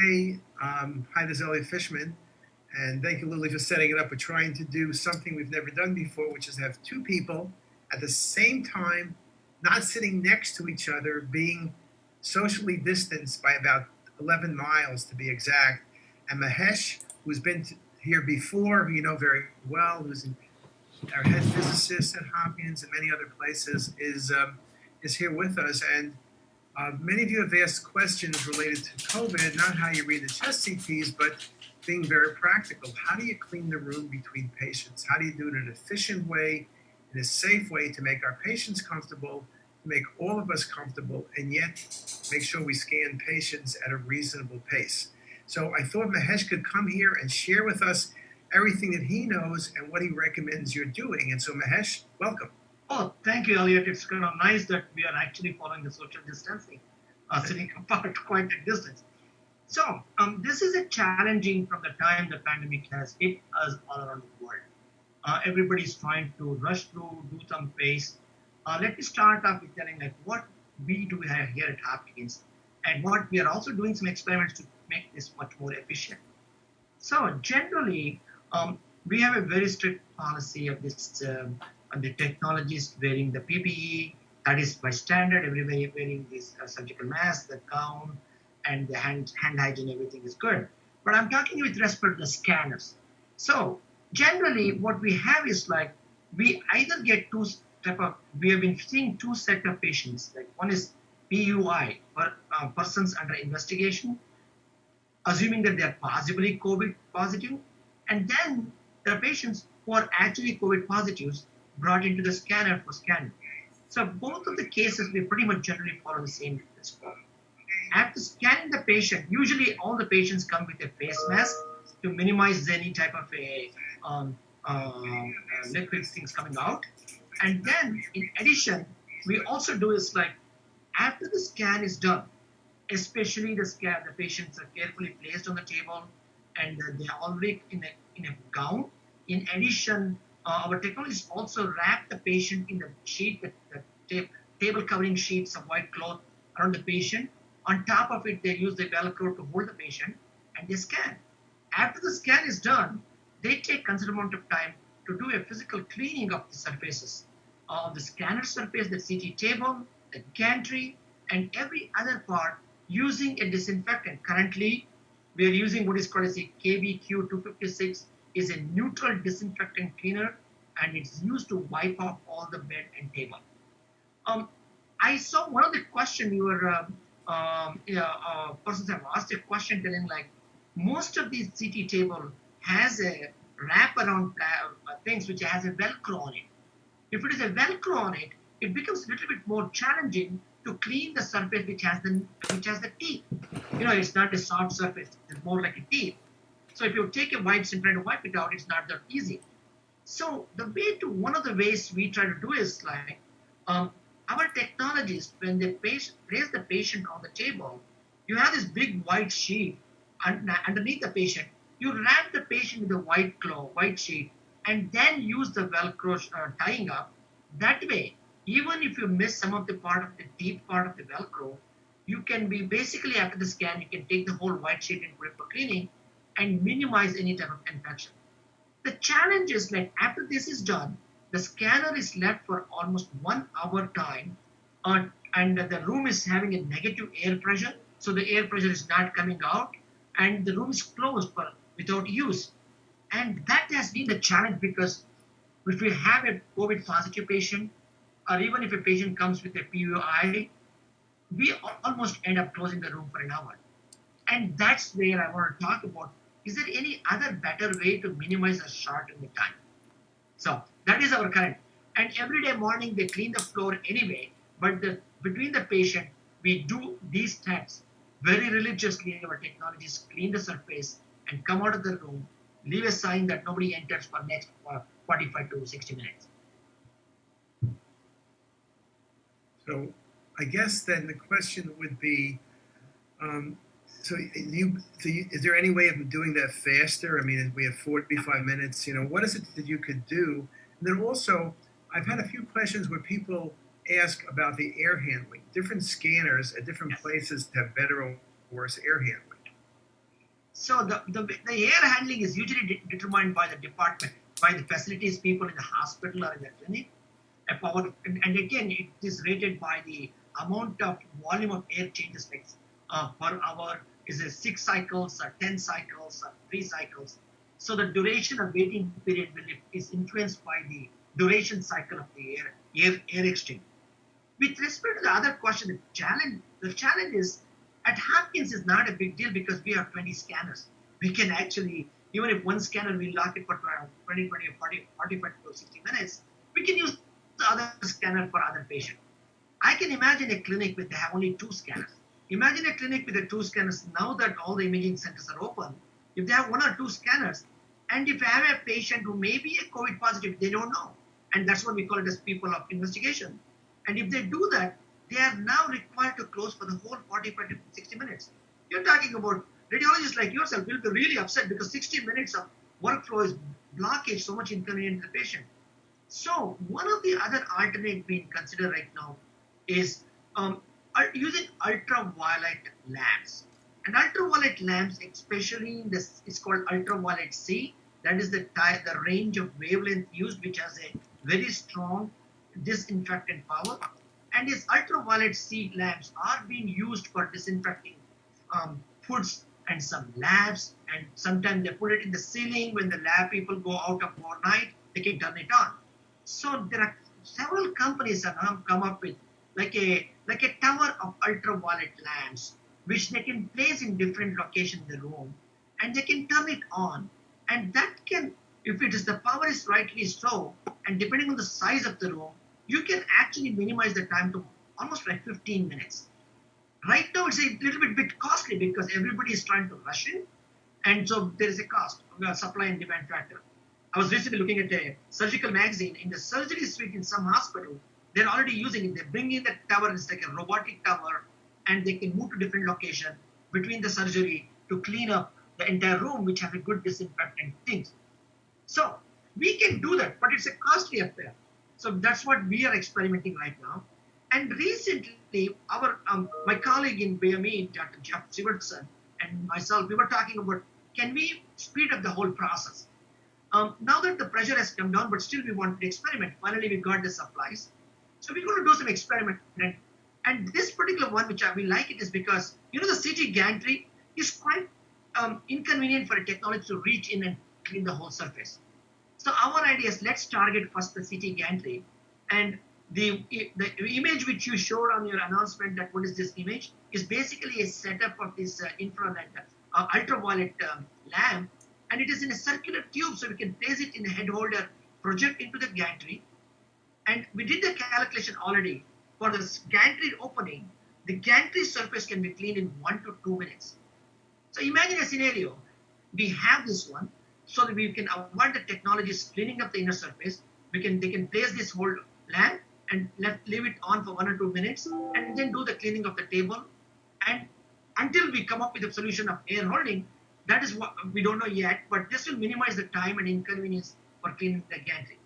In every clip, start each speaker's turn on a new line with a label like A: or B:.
A: Hey, hi, this is Elliot Fishman, and thank you, Lily, for setting it up. We're trying to do something we've never done before, which is have two people at the same time, not sitting next to each other, being socially distanced by about 11 miles to be exact. And Mahesh, who's been here before, who you know very well, who's our head physicist at Hopkins and many other places, is here with us. And many of you have asked questions related to COVID, not how you read the chest CTs, but being very practical. How do you clean the room between patients? How do you do it in an efficient way, in a safe way to make our patients comfortable, to make all of us comfortable, and yet make sure we scan patients at a reasonable pace? So I thought Mahesh could come here and share with us everything that he knows and what he recommends you're doing. And so Mahesh, welcome.
B: Oh, thank you, Elliot. It's kind of nice that we are actually following the social distancing, sitting apart quite a distance. So, this is a challenging from the time the pandemic has hit us all around the world. Everybody's trying to rush through, do some pace. Let me start off with telling like what we do have here at Hopkins, and what we are also doing some experiments to make this much more efficient. So generally, we have a very strict policy of this, on the technologists wearing the PPE. That is by standard. Everybody wearing this surgical mask, the gown, and the hand hygiene. Everything is good. But I'm talking with respect to the scanners. So generally, what we have is like we either get two type of. We have been seeing two set of patients. Like one is PUI, persons under investigation, assuming that they are possibly COVID positive. And then there are patients who are actually COVID positives brought into the scanner for scanning. So both of the cases, we pretty much generally follow the same principle. After scanning the patient, usually all the patients come with a face mask to minimize any type of a liquid things coming out. And then in addition, we also do is like after the scan is done, especially the patients are carefully placed on the table and they are already in a gown. In addition, our technologists also wrap the patient in the sheet, the table covering sheets of white cloth around the patient. On top of it, they use the Velcro to hold the patient and they scan. After the scan is done, they take considerable amount of time to do a physical cleaning of the surfaces, of the scanner surface, the CT table, the gantry, and every other part using a disinfectant. Currently, we are using what is called as a KBQ256, is a neutral disinfectant cleaner, and it's used to wipe off all the bed and table. I saw one of the question you were persons have asked a question telling like most of these CT table has a wraparound things which has a Velcro on it. If it is a Velcro on it, it becomes a little bit more challenging to clean the surface which has the teeth. You know, it's not a soft surface; it's more like a teeth. So if you take a wipes and try to wipe it out, it's not that easy. So one of the ways we try to do is like our technologists, when they place the patient on the table, you have this big white sheet underneath the patient. You wrap the patient with a white sheet, and then use the Velcro tying up. That way, even if you miss some of the part of the deep part of the Velcro, you can be basically after the scan, you can take the whole white sheet and put it for cleaning and minimize any type of infection. The challenge is like after this is done, the scanner is left for almost 1 hour time, and the room is having a negative air pressure, so the air pressure is not coming out, and the room is closed without use. And that has been the challenge because if we have a COVID positive patient, or even if a patient comes with a PUI, we almost end up closing the room for an hour. And that's where I want to talk about, is there any other better way to minimize or shorten the time? So that is our current. And every day morning they clean the floor anyway, but between the patient, we do these steps very religiously. Our technologists clean the surface and come out of the room, leave a sign that nobody enters for next 45 to 60 minutes.
A: So I guess then the question would be, is there any way of doing that faster? I mean, we have 45 minutes. You know, what is it that you could do? And then also, I've had a few questions where people ask about the air handling. Different scanners at different places have better or worse air handling.
B: So the air handling is usually determined by the department, by the facilities people in the hospital or in the clinic. And again, it is rated by the amount of volume of air changes, like per hour. Is it 6 cycles or 10 cycles or 3 cycles? So the duration of waiting period is influenced by the duration cycle of the air exchange. With respect to the other question, the challenge is at Hopkins is not a big deal because we have 20 scanners. We can actually, even if one scanner we lock it for 20, 40, 45 to 60 minutes, we can use the other scanner for other patients. I can imagine a clinic with they have only 2 scanners. Imagine a clinic with the 2 scanners. Now that all the imaging centers are open, if they have 1 or 2 scanners, and if I have a patient who may be a COVID positive, they don't know. And that's what we call it as people of investigation. And if they do that, they are now required to close for the whole 45 to 60 minutes. You're talking about radiologists like yourself will be really upset because 60 minutes of workflow is blockage, so much inconvenience to the patient. So one of the other alternate being considered right now is using ultraviolet lamps. And ultraviolet lamps, especially in this, is called ultraviolet C. That is the range of wavelength used, which has a very strong disinfectant power. And these ultraviolet C lamps are being used for disinfecting foods and some labs. And sometimes they put it in the ceiling when the lab people go out overnight, they can turn it on. So there are several companies that have come up with like a tower of ultraviolet lamps, which they can place in different locations in the room, and they can turn it on. And that can, if it is the power is rightly so, and depending on the size of the room, you can actually minimize the time to almost like 15 minutes. Right now, it's a little bit costly because everybody is trying to rush in, and so there is a cost, supply and demand factor. I was recently looking at a surgical magazine. In the surgery suite in some hospital, they're already using it. They bring in the tower, it's like a robotic tower, and they can move to different location between the surgery to clean up the entire room, which have a good disinfectant things. So we can do that, but it's a costly affair. So that's what we are experimenting right now. And recently, my colleague in BME, Dr. Jeff Sivertson, and myself, we were talking about, can we speed up the whole process? Now that the pressure has come down, but still we want to experiment. Finally, we got the supplies. So we're going to do some experiment. And this particular one, which we like it, is because, the CT gantry is quite inconvenient for a technology to reach in and clean the whole surface. So our idea is let's target first the CT gantry. And the image which you showed on your announcement, that what is this image, is basically a setup of this infrared ultraviolet lamp. And it is in a circular tube, so we can place it in a head holder, project into the gantry. And we did the calculation already. For the gantry opening, the gantry surface can be cleaned in 1 to 2 minutes. So imagine a scenario. We have this one, so that we can avoid the technologies cleaning up the inner surface. They can place this whole lamp and leave it on for 1 or 2 minutes, and then do the cleaning of the table. And until we come up with a solution of air holding, that is what we don't know yet, but this will minimize the time and inconvenience for cleaning the gantry.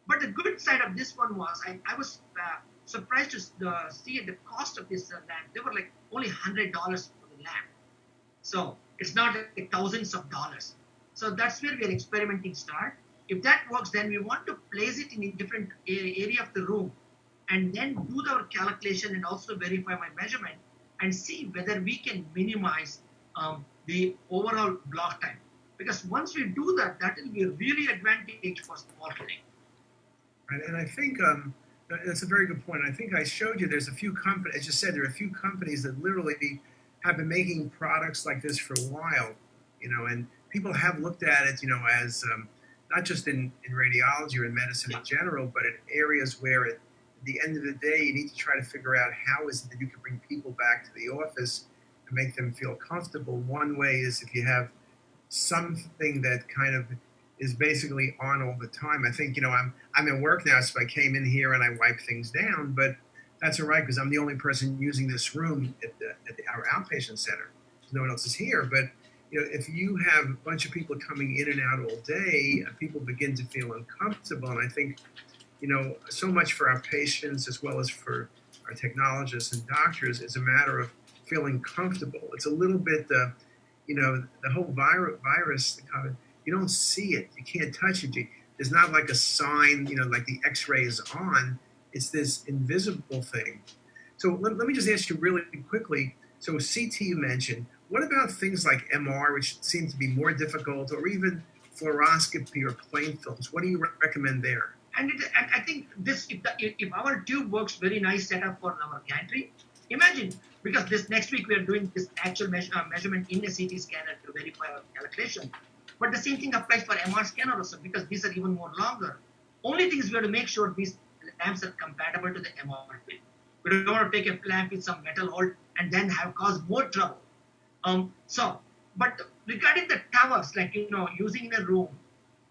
B: But the good side of this one was, I was surprised to see the cost of this lamp. They were like only $100 for the lamp. So it's not like thousands of dollars. So that's where we are experimenting start. If that works, then we want to place it in a different area of the room and then do our calculation and also verify my measurement and see whether we can minimize the overall block time. Because once we do that, that will be a really advantage for small clinic.
A: Right, and I think that's a very good point. I think I showed you there's a few companies, as you said, there are a few companies that literally have been making products like this for a while, and people have looked at it, as not just in radiology or in medicine in general, but in areas where at the end of the day, you need to try to figure out how is it that you can bring people back to the office and make them feel comfortable. One way is if you have something that kind of is basically on all the time. I think, I'm at work now, so I came in here and I wipe things down, but that's all right because I'm the only person using this room at our outpatient center. No one else is here. But, if you have a bunch of people coming in and out all day, people begin to feel uncomfortable. And I think, so much for our patients as well as for our technologists and doctors, it's a matter of feeling comfortable. It's a little bit, the whole virus, the COVID, you don't see it. You can't touch it. There's not like a sign, like the X-ray is on. It's this invisible thing. So let me just ask you really quickly. So CT you mentioned. What about things like MR, which seem to be more difficult, or even fluoroscopy or plain films? What do you recommend there?
B: And I think this, if our tube works very nice setup for our gantry, imagine, because this next week we are doing this actual measurement in a CT scanner to verify our calculation. But the same thing applies for MR scanner also, because these are even more longer. Only thing is we have to make sure these lamps are compatible to the MR field. We don't want to take a lamp with some metal hold and then have caused more trouble. But regarding the towers, like using in a room,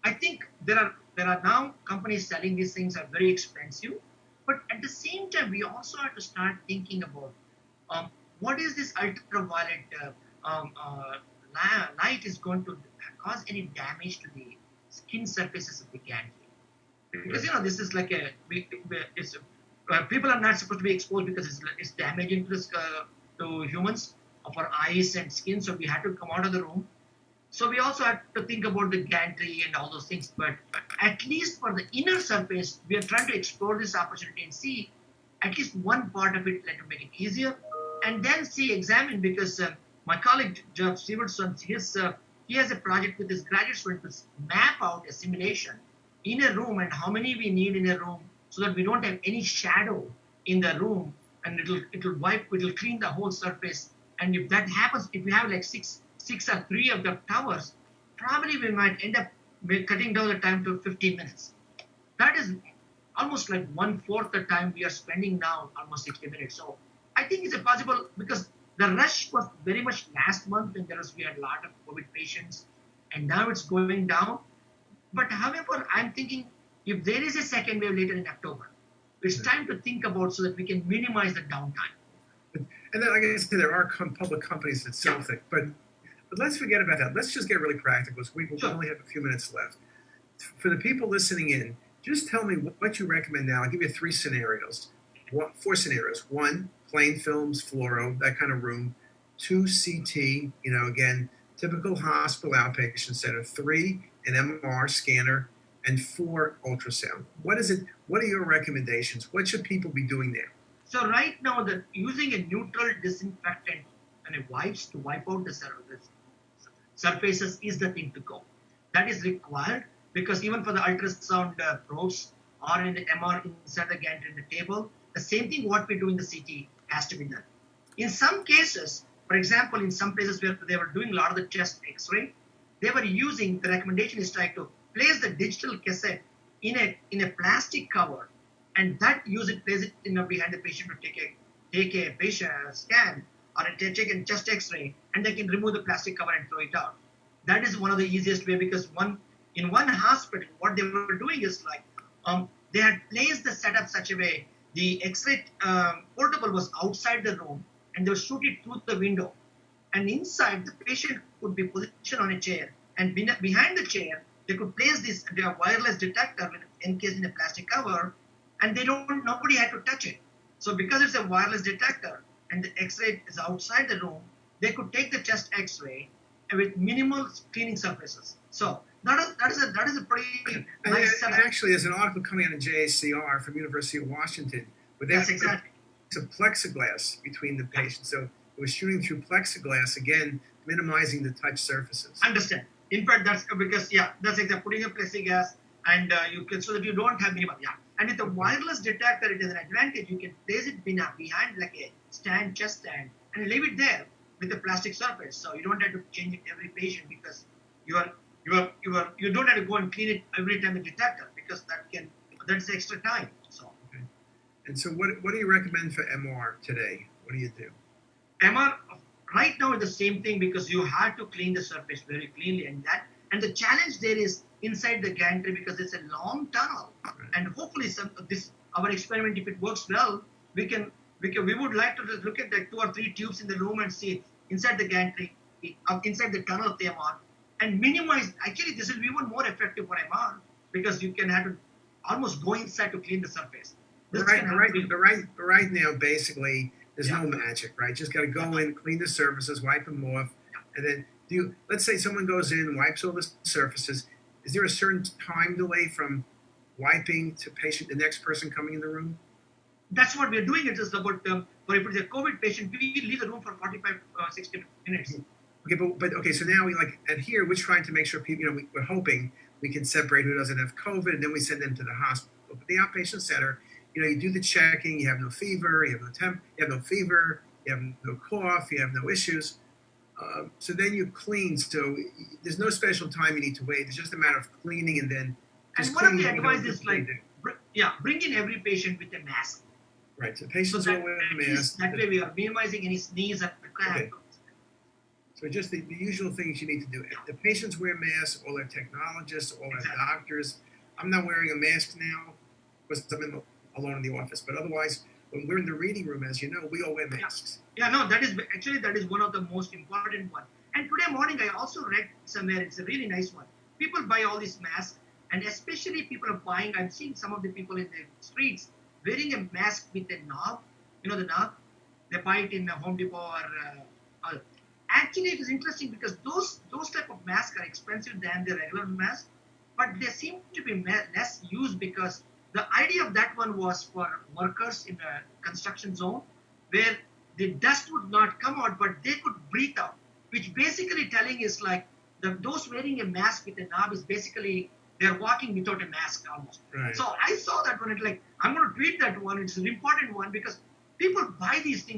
B: I think there are now companies selling these things are very expensive. But at the same time, we also have to start thinking about what is this ultraviolet light is going to cause any damage to the skin surfaces of the gantry. Because this is like people are not supposed to be exposed because it's damaging to humans of our eyes and skin. So we had to come out of the room. So we also have to think about the gantry and all those things. But at least for the inner surface, we are trying to explore this opportunity and see at least one part of it, to make it easier, and then examine, because my colleague Jeff Stevenson, he has a project with his graduate student to map out a simulation in a room and how many we need in a room, so that we don't have any shadow in the room, and it'll clean the whole surface. And if that happens, if we have like six or three of the towers, probably we might end up cutting down the time to 15 minutes. That is almost like 1/4 the time we are spending now, almost 60 minutes. So I think it's a possible, because the rush was very much last month when we had a lot of COVID patients, and now it's going down. But however, I'm thinking if there is a second wave later in October, it's time to think about so that we can minimize the downtime.
A: And then, like I said, there are public companies that sell things, but let's forget about that. Let's just get really practical, because we only have a few minutes left. For the people listening in, just tell me what you recommend now. I'll give you 4 scenarios. 1, plain films, fluoro, that kind of room. 2, CT, again, typical hospital outpatient center. 3, an MR scanner. And 4, ultrasound. What is it? What are your recommendations? What should people be doing there?
B: So right now, using a neutral disinfectant and wipes to wipe out the surfaces is the thing to go. That is required, because even for the ultrasound probes or in the MR inside the gantry in the table, the same thing what we do in the CT has to be done. In some cases, for example, in some places where they were doing a lot of the chest X-ray, they were using, the recommendation is trying to place the digital cassette in a plastic cover, and place it behind the patient to take a patient scan or take a chest X-ray, and they can remove the plastic cover and throw it out. That is one of the easiest way, because in one hospital, what they were doing is they had placed the setup such a way the X-ray portable was outside the room, and they would shoot it through the window, and inside the patient could be positioned on a chair, and behind the chair they could place this wireless detector encased in a plastic cover, and nobody had to touch it. So because it's a wireless detector and the X-ray is outside the room, they could take the chest X-ray with minimal cleaning surfaces. So that is a pretty nice setup.
A: Actually, there's an article coming out in JACR from University of Washington where they have
B: exactly.
A: some plexiglass between the patients. So it was shooting through plexiglass, again, minimizing the touch surfaces.
B: Understand. In fact, that's because, that's exactly, putting a plexiglass, and you can, so that you don't have minimal. And with the wireless detector, it is an advantage. You can place it behind like a chest stand, and leave it there with a plastic surface. So you don't have to change it every patient, because you don't have to go and clean it every time the detector, because that's extra time. So.
A: Okay. And so what do you recommend for MR today? What do you do?
B: MR right now is the same thing, because you have to clean the surface very cleanly, and the challenge there is inside the gantry, because it's a long tunnel, and hopefully our experiment, if it works well, we would like to look at the 2 or 3 tubes in the room and see inside the gantry, inside the tunnel of the MR, and minimize. Actually, this will be even more effective for MR, because you can have to almost go inside to clean the surface.
A: Right now, basically, there's no magic, right? Just got to go in, clean the surfaces, wipe them off, And then let's say someone goes in, wipes all the surfaces. Is there a certain time delay from wiping to the next person coming in the room?
B: That's what we're doing. It is about, for if it's a COVID patient, we leave the room for 45, 60 minutes.
A: Okay, but okay, so now and here we're trying to make sure people, we're hoping we can separate who doesn't have COVID, and then we send them to the hospital. But the outpatient center, you do the checking, you have no fever, you have no fever, you have no cough, you have no issues. So then you clean. So there's no special time you need to wait. It's just a matter of cleaning and then just
B: and one of the
A: cleaning.
B: advice is bring in every patient with a mask.
A: Right. So patients will wear a mask.
B: That way we are minimizing any sneeze and
A: okay. So just the usual things you need to do. If the patients wear masks, all our technologists, all our doctors. I'm not wearing a mask now because I'm alone in the office. But otherwise, when we're in the reading room, as you know, we all wear masks.
B: No, that is one of the most important one. And today morning, I also read somewhere, it's a really nice one. People buy all these masks, and especially people are buying, I'm seeing some of the people in the streets wearing a mask with a knob. You know the knob? They buy it in a Home Depot or actually, it is interesting because those type of masks are expensive than the regular mask, but they seem to be less used because the idea of that one was for workers in a construction zone where the dust would not come out, but they could breathe out, which basically telling is like those wearing a mask with a knob is basically they're walking without a mask almost.
A: Right.
B: So I saw that one. I'm going to tweet that one. It's an important one because people buy these things